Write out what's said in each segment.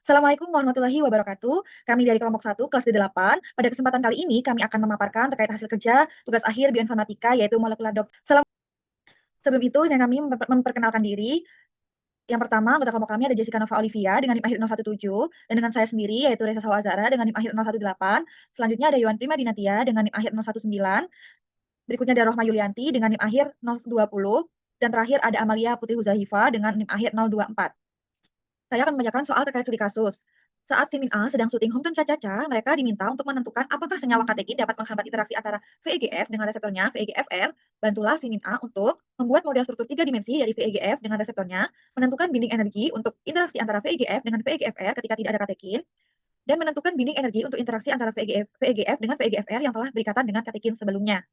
Assalamualaikum warahmatullahi wabarakatuh. Kami dari kelompok 1 kelas D8. Pada kesempatan kali ini kami akan memaparkan terkait hasil kerja tugas akhir bioinformatika yaitu molekular sebelum itu yang kami memperkenalkan diri. Yang pertama, anggota kelompok kami ada Jessica Nova Olivia dengan NIM akhir 017 dan dengan saya sendiri yaitu Reza Sawazara dengan NIM akhir 018. Selanjutnya ada Yohan Prima Dinatia dengan NIM akhir 019. Berikutnya ada Rohma Yulianti dengan NIM akhir 020 dan terakhir ada Amalia Putih Huzaifah dengan NIM akhir 024. Saya akan membacakan soal terkait studi kasus. Saat Simin A sedang syuting Hometown Cha-Cha-Cha, mereka diminta untuk menentukan apakah senyawa katekin dapat menghambat interaksi antara VEGF dengan reseptornya VEGFR. Bantulah Simin A untuk membuat model struktur 3 dimensi dari VEGF dengan reseptornya, menentukan binding energi untuk interaksi antara VEGF dengan VEGFR ketika tidak ada katekin, dan menentukan binding energi untuk interaksi antara VEGF dengan VEGFR yang telah berikatan dengan katekin sebelumnya.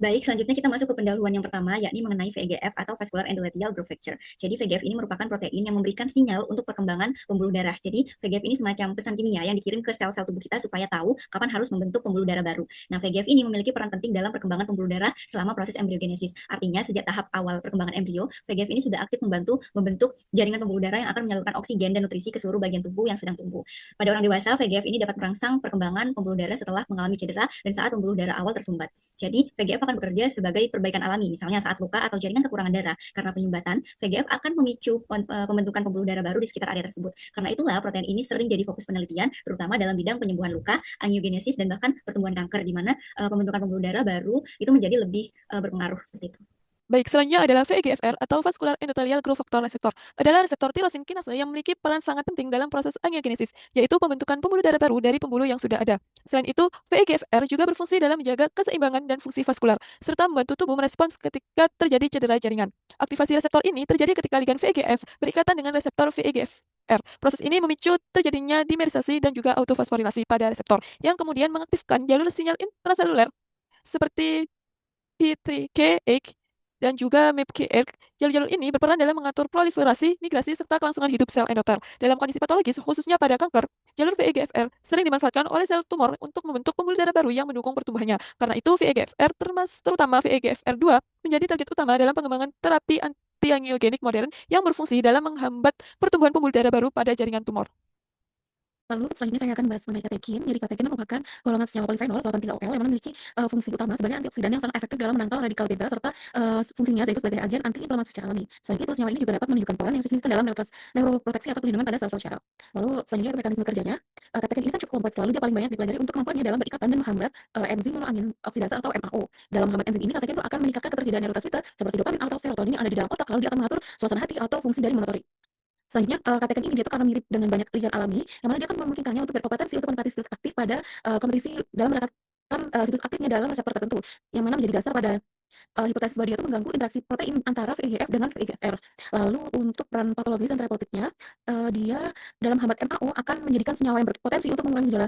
Baik, selanjutnya kita masuk ke pendahuluan yang pertama, yakni mengenai VEGF atau Vascular Endothelial Growth Factor. Jadi VEGF ini merupakan protein yang memberikan sinyal untuk perkembangan pembuluh darah. Jadi VEGF ini semacam pesan kimia yang dikirim ke sel-sel tubuh kita supaya tahu kapan harus membentuk pembuluh darah baru. Nah, VEGF ini memiliki peran penting dalam perkembangan pembuluh darah selama proses embryogenesis. Artinya, sejak tahap awal perkembangan embrio, VEGF ini sudah aktif membantu membentuk jaringan pembuluh darah yang akan menyalurkan oksigen dan nutrisi ke seluruh bagian tubuh yang sedang tumbuh. Pada orang dewasa, VEGF ini dapat merangsang perkembangan pembuluh darah setelah mengalami cedera dan saat pembuluh darah awal tersumbat. Jadi, VEGF akan bekerja sebagai perbaikan alami, misalnya saat luka atau jaringan kekurangan darah. Karena penyumbatan, VEGF akan memicu pembentukan pembuluh darah baru di sekitar area tersebut. Karena itulah protein ini sering jadi fokus penelitian, terutama dalam bidang penyembuhan luka, angiogenesis, dan bahkan pertumbuhan kanker, di mana pembentukan pembuluh darah baru itu menjadi lebih berpengaruh seperti itu. Baik, selanjutnya adalah VEGFR atau Vascular Endothelial Growth Factor Receptor. Adalah reseptor tirosin kinase yang memiliki peran sangat penting dalam proses angiogenesis, yaitu pembentukan pembuluh darah baru dari pembuluh yang sudah ada. Selain itu, VEGFR juga berfungsi dalam menjaga keseimbangan dan fungsi vaskular, serta membantu tubuh merespons ketika terjadi cedera jaringan. Aktivasi reseptor ini terjadi ketika ligan VEGF berikatan dengan reseptor VEGFR. Proses ini memicu terjadinya dimerisasi dan juga autofosforilasi pada reseptor, yang kemudian mengaktifkan jalur sinyal intraseluler seperti P3K8 dan juga MAPK. Jalur-jalur ini berperan dalam mengatur proliferasi, migrasi, serta kelangsungan hidup sel endotel. Dalam kondisi patologis, khususnya pada kanker, jalur VEGFR sering dimanfaatkan oleh sel tumor untuk membentuk pembuluh darah baru yang mendukung pertumbuhannya. Karena itu, VEGFR terutama VEGFR2 menjadi target utama dalam pengembangan terapi anti-angiogenik modern yang berfungsi dalam menghambat pertumbuhan pembuluh darah baru pada jaringan tumor. Lalu selanjutnya saya akan bahas mengenai katekin. Jadi katekin merupakan golongan senyawa polifenol 83OL yang memiliki fungsi utama sebagai antioksidan yang sangat efektif dalam menangkal radikal beta serta fungsinya yaitu sebagai agen anti-inflamasi secara alami. Selain itu, senyawa ini juga dapat menunjukkan peran yang signifikan dalam neuroproteksi atau perlindungan pada sel-sel syaraf. Lalu selanjutnya mekanisme kerjanya, katekin ini kan cukup kompleks, lalu dia paling banyak dipelajari untuk kemampuannya dalam berikatan dan menghambat enzim monoamin oksidase atau MAO. Dalam menghambat enzim ini, katekin itu akan meningkatkan ketersediaan neurotransmitter seperti dopamin atau serotonin yang ada di dalam otak, lalu dia akan mengatur suasana hati atau fungsi dari motorik. Selanjutnya, katekin ini dia tuh karena mirip dengan banyak ligan alami, yang mana dia akan memungkinkannya untuk berkompetensi untuk menempati situs aktif pada kompetisi dalam mendapatkan situs aktifnya dalam reseptor tertentu, yang mana menjadi dasar pada hipotesis bahwa dia itu mengganggu interaksi protein antara VEGF dengan VEGFR. Lalu untuk peran patologis dan terapeutiknya, dia dalam hambat MAO akan menjadikan senyawa yang berpotensi untuk mengurangi gejala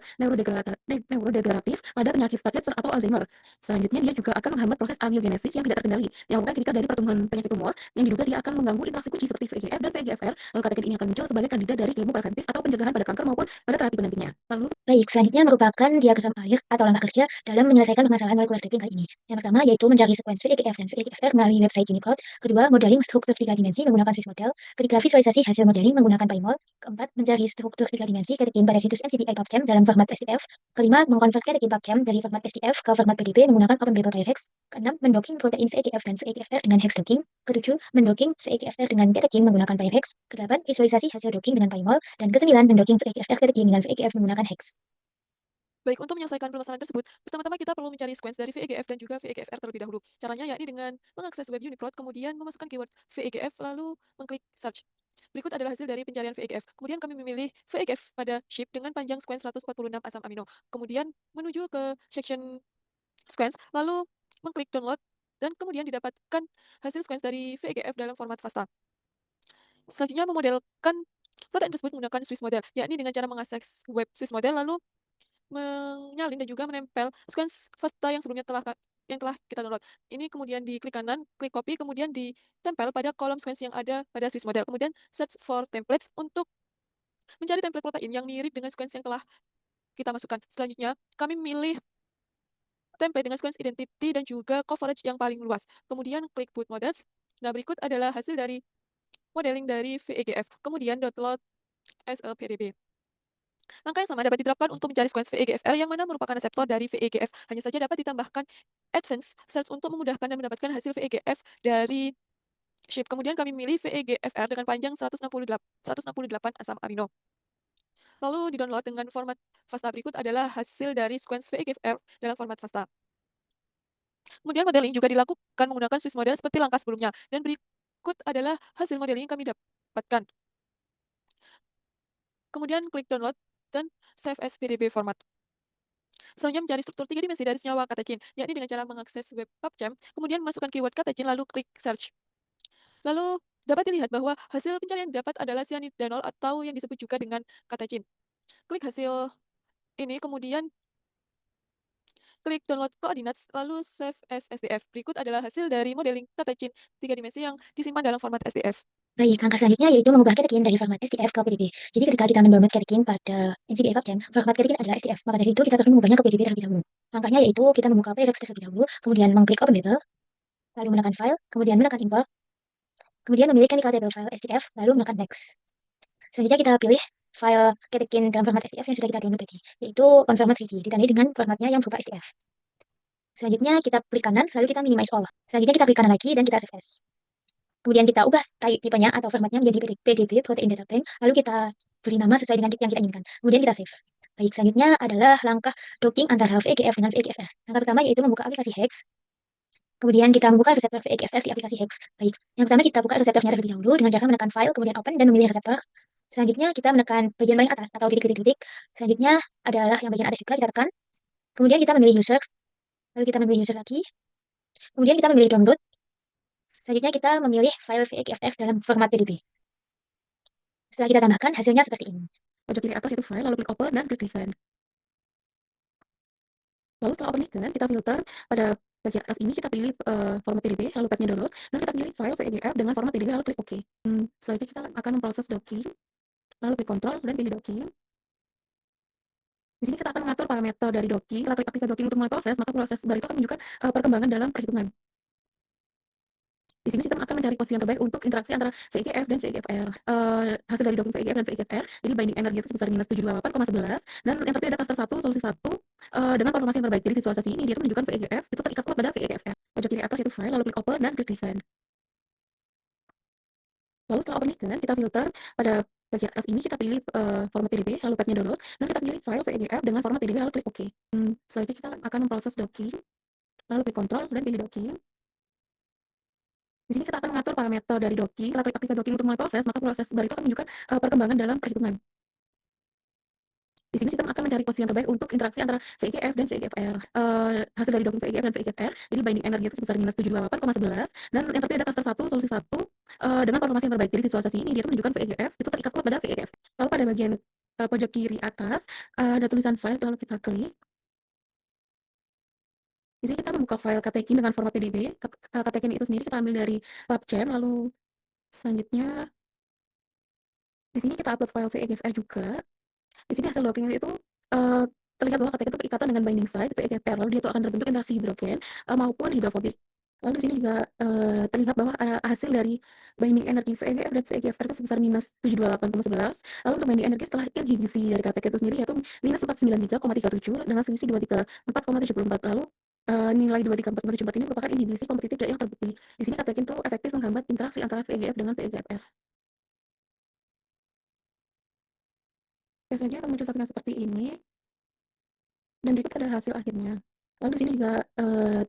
neurodegeneratif pada penyakit Parkinson atau Alzheimer. Selanjutnya, dia juga akan menghambat proses angiogenesis yang tidak terkendali, yang merupakan ciri khas dari pertumbuhan penyakit tumor, yang diduga dia akan mengganggu interaksi kunci seperti VEGF dan VEGFR. Lalu katekin ini akan muncul sebagai kandidat dari kemo preventif atau pencegahan pada kanker maupun pada terapi penantinya. Lalu Baik, selanjutnya merupakan diagram alir atau langkah kerja dalam menyelesaikan permasalahan molekular dating kali ini. Yang pertama yaitu mencari sekuens VEGF dan VEGFR melalui website Unicode. Kedua, modeling struktur 3 dimensi menggunakan Swiss model. Ketiga, visualisasi hasil modeling menggunakan PyMol. Keempat, mencari struktur 3 dimensi katekin pada situs NCBI PubChem dalam format STF. Kelima, mengkonvert katekin PubChem dari format STF ke format PDB menggunakan OpenBabel PyHex. Keenam, mendocking protein VEGF dan VEGFR dengan hex docking. Ketujuh, mendocking VEGFR dengan katekin menggunakan PyHex. Kedelapan, visualisasi hasil docking dengan PyMol. Dan kesembilan, mendocking VEGFR katekin dengan VEGF menggunakan hex. Baik, untuk menyelesaikan permasalahan tersebut, pertama-tama kita perlu mencari sequence dari VEGF dan juga VEGFR terlebih dahulu. Caranya yakni dengan mengakses web Uniprot, kemudian memasukkan keyword VEGF, lalu mengklik search. Berikut adalah hasil dari pencarian VEGF. Kemudian kami memilih VEGF pada SHIP dengan panjang sequence 146 asam amino. Kemudian menuju ke section sequence, lalu mengklik download, dan kemudian didapatkan hasil sequence dari VEGF dalam format FASTA. Selanjutnya memodelkan protein tersebut menggunakan Swiss model, yakni dengan cara mengakses web Swiss model, lalu menyalin dan juga menempel sequence FASTA yang sebelumnya telah kita download. Ini kemudian diklik kanan, klik copy, kemudian ditempel pada kolom sequence yang ada pada Swiss model. Kemudian search for templates untuk mencari template protein yang mirip dengan sequence yang telah kita masukkan. Selanjutnya, kami memilih template dengan sequence identity dan juga coverage yang paling luas. Kemudian klik boot models. Nah, berikut adalah hasil dari modeling dari VEGF. Kemudian download as a PDB. Langkah yang sama dapat diterapkan untuk mencari sequence VEGFR yang mana merupakan reseptor dari VEGF. Hanya saja dapat ditambahkan advanced search untuk memudahkan dan mendapatkan hasil VEGF dari SHIP. Kemudian kami memilih VEGFR dengan panjang 168 asam amino. Lalu di-download dengan format FASTA. Berikut adalah hasil dari sequence VEGFR dalam format FASTA. Kemudian modeling juga dilakukan menggunakan Swiss model seperti langkah sebelumnya. Dan berikut adalah hasil modeling yang kami dapatkan. Kemudian klik download dan save as PDB format. Selanjutnya mencari struktur 3 dimensi dari senyawa katekin, yakni dengan cara mengakses web PubChem, kemudian masukkan keyword katekin lalu klik search. Lalu dapat dilihat bahwa hasil pencarian dapat adalah cyanidinol atau yang disebut juga dengan katechin. Klik hasil ini, kemudian klik download coordinates, lalu save as SDF. Berikut adalah hasil dari modeling katechin 3 dimensi yang disimpan dalam format SDF. Baik, langkah selanjutnya yaitu mengubah katekin dari format SDF ke PDB. Jadi ketika kita mendownload katekin pada NCBI PubChem, format katekin adalah SDF. Maka dari itu kita perlu mengubahnya ke PDB terlebih dahulu. Langkahnya yaitu kita membuka PDX terlebih dahulu, kemudian mengklik Open Table, lalu menekan File, kemudian menekan Import, kemudian memilih Chemical Table File SDF, lalu menekan Next. Selanjutnya kita pilih file katekin dalam format SDF yang sudah kita download tadi, yaitu Conformat 3D, ditandai dengan formatnya yang berupa SDF. Selanjutnya kita klik kanan, lalu kita minimize all. Selanjutnya kita klik kanan lagi dan kita save as. Kemudian kita ubah tipenya atau formatnya menjadi PDB, Protein Data Bank, lalu kita beri nama sesuai dengan yang kita inginkan. Kemudian kita save. Baik, selanjutnya adalah langkah docking antara VEGF dengan VEGFR. Langkah pertama yaitu membuka aplikasi Hex. Kemudian kita membuka reseptor VEGFR di aplikasi Hex. Baik, yang pertama kita buka reseptornya terlebih dahulu dengan cara menekan file, kemudian open dan memilih reseptor. Selanjutnya kita menekan bagian paling atas atau titik-titik. Selanjutnya adalah yang bagian atas juga kita tekan. Kemudian kita memilih users. Lalu kita memilih user lagi. Kemudian kita memilih download. Selanjutnya kita memilih file VEGFR dalam format PDB. Setelah kita tambahkan, hasilnya seperti ini. Pojok kiri atas itu file, lalu klik open dan klik define. Lalu setelah open define, kita filter pada bagian atas ini, kita pilih format PDB, lalu pathnya download, dan kita pilih file VEGF dengan format PDB, lalu klik OK. Selanjutnya kita akan memproses docking, lalu klik control dan pilih docking. Di sini kita akan mengatur parameter dari docking, lalu aktifkan docking untuk mulai proses, maka proses bar itu akan menunjukkan perkembangan dalam perhitungan. Di sini sistem akan mencari posisi yang terbaik untuk interaksi antara VEGF dan VEGFR. Hasil dari docking VEGF dan VEGFR, jadi binding energi itu sebesar minus 728,11, dan yang terpilih ada cluster 1, solusi 1, dengan konfirmasi yang terbaik. Jadi visualisasi ini dia menunjukkan VEGF itu terikat kuat pada VEGFR. Pojok kiri atas itu file, lalu klik open dan klik define. Lalu setelah open define, kita filter pada bagian atas ini, kita pilih format PDB, lalu pathnya download, dan kita pilih file VEGF dengan format PDB, lalu klik OK. Selanjutnya kita akan memproses docking, lalu klik control dan pilih docking. Di sini kita akan mengatur parameter dari docking, lalu aktifkan docking untuk mulai proses, maka proses bar itu akan menunjukkan perkembangan dalam perhitungan. Di sini sistem akan mencari posisi yang terbaik untuk interaksi antara VEGF dan VEGFR. Hasil dari docking VEGF dan VEGFR, jadi binding energi itu sebesar minus 728,11, dan yang terpilih ada cluster 1, solusi 1, dengan konfirmasi yang terbaik. Jadi visualisasi ini dia menunjukkan VEGF itu terikat kuat pada VEGF. Lalu pada bagian pojok kiri atas, ada tulisan file, lalu kita klik. Di sini kita membuka file katekin dengan format PDB. Katekin itu sendiri kita ambil dari PubChem, lalu selanjutnya di sini kita upload file VEGFR juga. Di sini hasil dockingnya itu terlihat bahwa katekin itu berikatan dengan binding site VEGFR, lalu dia itu akan terbentuk interaksi hidrogen maupun hidrofobik. Lalu di sini juga terlihat bahwa hasil dari binding energi VEGF dan VEGFR itu sebesar minus 728,11. Lalu untuk binding energi setelah inhibisi dari katekin itu sendiri yaitu minus 493,37 dengan selisih 234,74. Lalu nilai 234,74 ini merupakan inhibisi kompetitif yang terbukti. Di sini katekin itu efektif menghambat interaksi antara VEGF dengan VEGFR. Biasanya akan muncul tampilan seperti ini, dan berikut adalah hasil akhirnya. Lalu di sini juga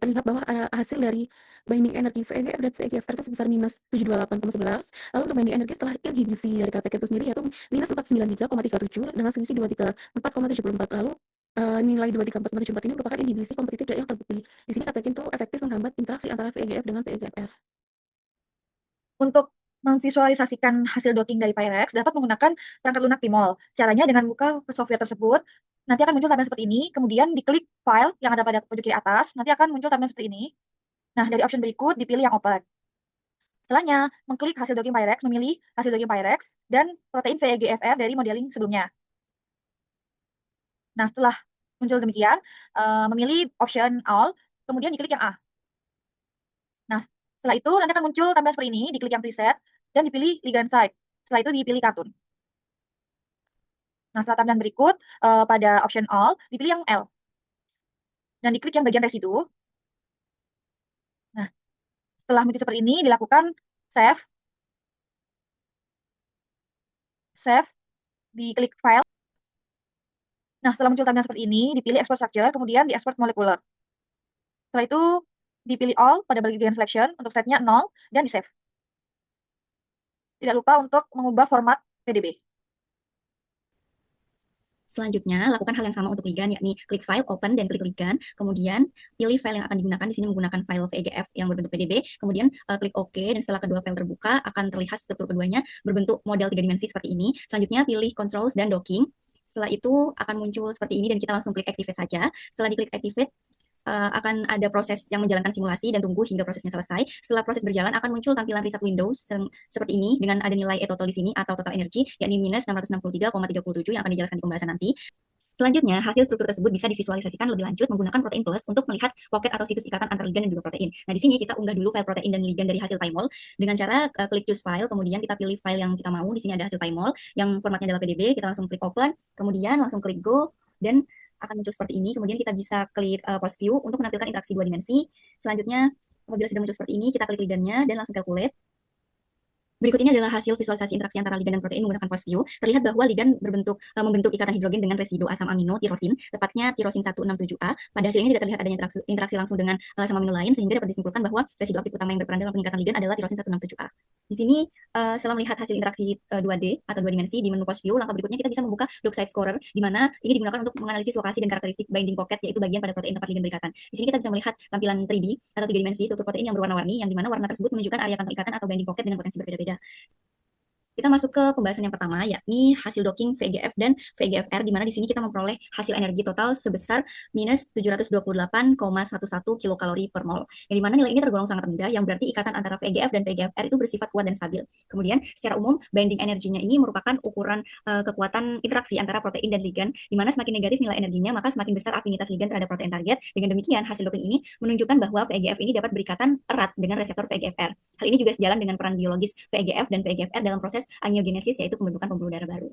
terlihat bahwa hasil dari binding energi VEGF dan VEGFR itu sebesar minus 728,11. Lalu untuk binding energi setelah inhibisi dari katekin itu sendiri yaitu minus 493,37 dengan selisih 234,74. Lalu nilai 234,74 ini merupakan inhibisi kompetitif yang terbukti. Di sini katekin itu efektif menghambat interaksi antara VEGF dengan VEGFR. Untuk memvisualisasikan hasil docking dari Pyrex dapat menggunakan perangkat lunak Pimol. Caranya dengan buka software tersebut, nanti akan muncul tampilan seperti ini, kemudian diklik file yang ada pada pojok kiri atas, nanti akan muncul tampilan seperti ini. Nah, dari option berikut dipilih yang open. Setelahnya, mengklik hasil docking Pyrex, memilih hasil docking Pyrex dan protein VEGFR dari modeling sebelumnya. Nah, setelah muncul demikian, memilih option all, kemudian diklik yang A. Nah, setelah itu nanti akan muncul tampilan seperti ini, diklik yang preset, dan dipilih ligand site. Setelah itu dipilih kartun. Nah, setelah tampilan berikut, pada option all, dipilih yang L. Dan diklik yang bagian residu. Nah, setelah muncul seperti ini, dilakukan save. Save, diklik file. Nah, setelah muncul tampilan seperti ini, dipilih export structure, kemudian di export molecular. Setelah itu, dipilih all pada bagian selection untuk state-nya 0, dan di-save. Tidak lupa untuk mengubah format PDB. Selanjutnya, lakukan hal yang sama untuk ligand, yakni klik file, open, dan klik ligand. Kemudian, pilih file yang akan digunakan. Di sini menggunakan file VEGF yang berbentuk PDB. Kemudian, klik OK, dan setelah kedua file terbuka, akan terlihat struktur keduanya berbentuk model 3 dimensi seperti ini. Selanjutnya, pilih controls dan docking. Setelah itu, akan muncul seperti ini, dan kita langsung klik activate saja. Setelah diklik activate, akan ada proses yang menjalankan simulasi dan tunggu hingga prosesnya selesai. Setelah proses berjalan akan muncul tampilan reset windows seperti ini dengan ada nilai E total di sini atau total energi yakni minus 663,37 yang akan dijelaskan di pembahasan nanti. Selanjutnya, hasil struktur tersebut bisa divisualisasikan lebih lanjut menggunakan Protein Plus untuk melihat pocket atau situs ikatan antar ligan dan juga protein. Nah, di sini kita unggah dulu file protein dan ligan dari hasil PyMol dengan cara klik choose file, kemudian kita pilih file yang kita mau. Di sini ada hasil PyMol yang formatnya adalah PDB, kita langsung klik open, kemudian langsung klik go, dan akan muncul seperti ini. Kemudian kita bisa klik post view untuk menampilkan interaksi 2 dimensi. Selanjutnya, apabila sudah muncul seperti ini, kita klik ligannya dan langsung calculate. Berikut ini adalah hasil visualisasi interaksi antara ligan dan protein menggunakan force view. Terlihat bahwa ligan membentuk ikatan hidrogen dengan residu asam amino tirosin, tepatnya tirosin 167A. Pada hasil ini tidak terlihat adanya interaksi langsung dengan asam amino lain, sehingga dapat disimpulkan bahwa residu aktif utama yang berperan dalam pengikatan ligan adalah tirosin 167A. Di sini, setelah melihat hasil interaksi 2D atau 2 dimensi di menu force view, langkah berikutnya kita bisa membuka Dockside Scorer, di mana ini digunakan untuk menganalisis lokasi dan karakteristik binding pocket, yaitu bagian pada protein tempat ligan berikatan. Di sini kita bisa melihat tampilan 3D atau 3 dimensi struktur protein yang berwarna-warni, yang di mana warna tersebut menunjukkan area kantong ikatan atau binding pocket dengan potensi berbeda-beda. Kita masuk ke pembahasan yang pertama, yakni hasil docking VEGF dan VEGFR, di mana di sini kita memperoleh hasil energi total sebesar minus 728,11 kilokalori per mol. Yang dimana nilai ini tergolong sangat rendah, yang berarti ikatan antara VEGF dan VEGFR itu bersifat kuat dan stabil. Kemudian, secara umum, binding energinya ini merupakan ukuran kekuatan interaksi antara protein dan ligan, di mana semakin negatif nilai energinya, maka semakin besar afinitas ligan terhadap protein target. Dengan demikian, hasil docking ini menunjukkan bahwa VEGF ini dapat berikatan erat dengan reseptor VEGFR. Hal ini juga sejalan dengan peran biologis VEGF dan VEGFR dalam proses angiogenesis, yaitu pembentukan pembuluh darah baru.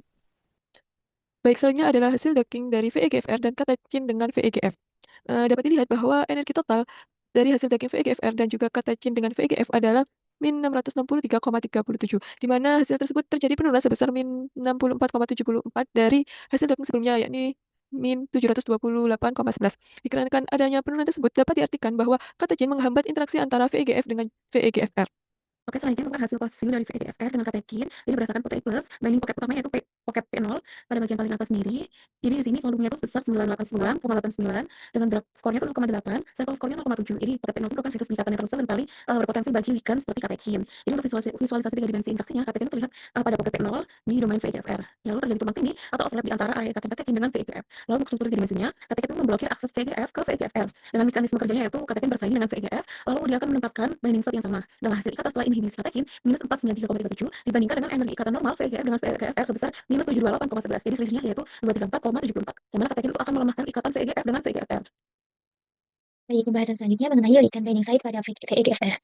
Baik, selanjutnya adalah hasil docking dari VEGFR dan catechin dengan VEGF. Dapat dilihat bahwa energi total dari hasil docking VEGFR dan juga catechin dengan VEGF adalah min 663,37, di mana hasil tersebut terjadi penurunan sebesar min 64,74 dari hasil docking sebelumnya, yakni min 728,11. Dikarenakan adanya penurunan tersebut, dapat diartikan bahwa catechin menghambat interaksi antara VEGF dengan VEGFR. Oke, selanjutnya untuk hasil post view dari VEGFR dengan katekin, ini berdasarkan Protein Plus, binding pocket utamanya yaitu pocket P0 pada bagian paling atas sendiri. Jadi di sini volumenya itu sebesar 989,89 dengan drag skornya itu 0,8, sample skornya 0,7. Jadi pocket P0 itu merupakan situs ikatan yang terbesar dan paling berpotensi bagi ligan seperti katekin. Jadi untuk visualisasi 3 dimensi interaksinya, katekin itu terlihat pada pocket P0 di domain VEGFR. Lalu terjadi tumpang tindih atau overlap di antara area ikatan katekin dengan VEGF. Lalu untuk struktur 3 dimensinya, katekin itu memblokir akses VEGF ke VEGFR. Dengan mekanisme kerjanya yaitu katekin bersaing dengan VEGF, lalu dia akan menempatkan binding site yang sama. Dengan hasil ikatan setelah inhibisi katekin minus 493,37 dibandingkan dengan energi ikatan normal VEGF dengan VEGFR sebesar minus 728,11. Jadi selisihnya yaitu 234,74. Yang mana katekin itu akan melemahkan ikatan VEGF dengan VEGFR. Baik, pembahasan selanjutnya mengenai ligand binding site pada VEGFR.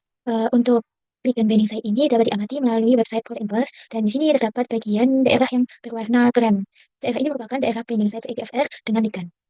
Untuk ligand binding site ini dapat diamati melalui website Protein Plus, dan di sini terdapat bagian daerah yang berwarna krem. Daerah ini merupakan daerah binding site VEGFR dengan ligand.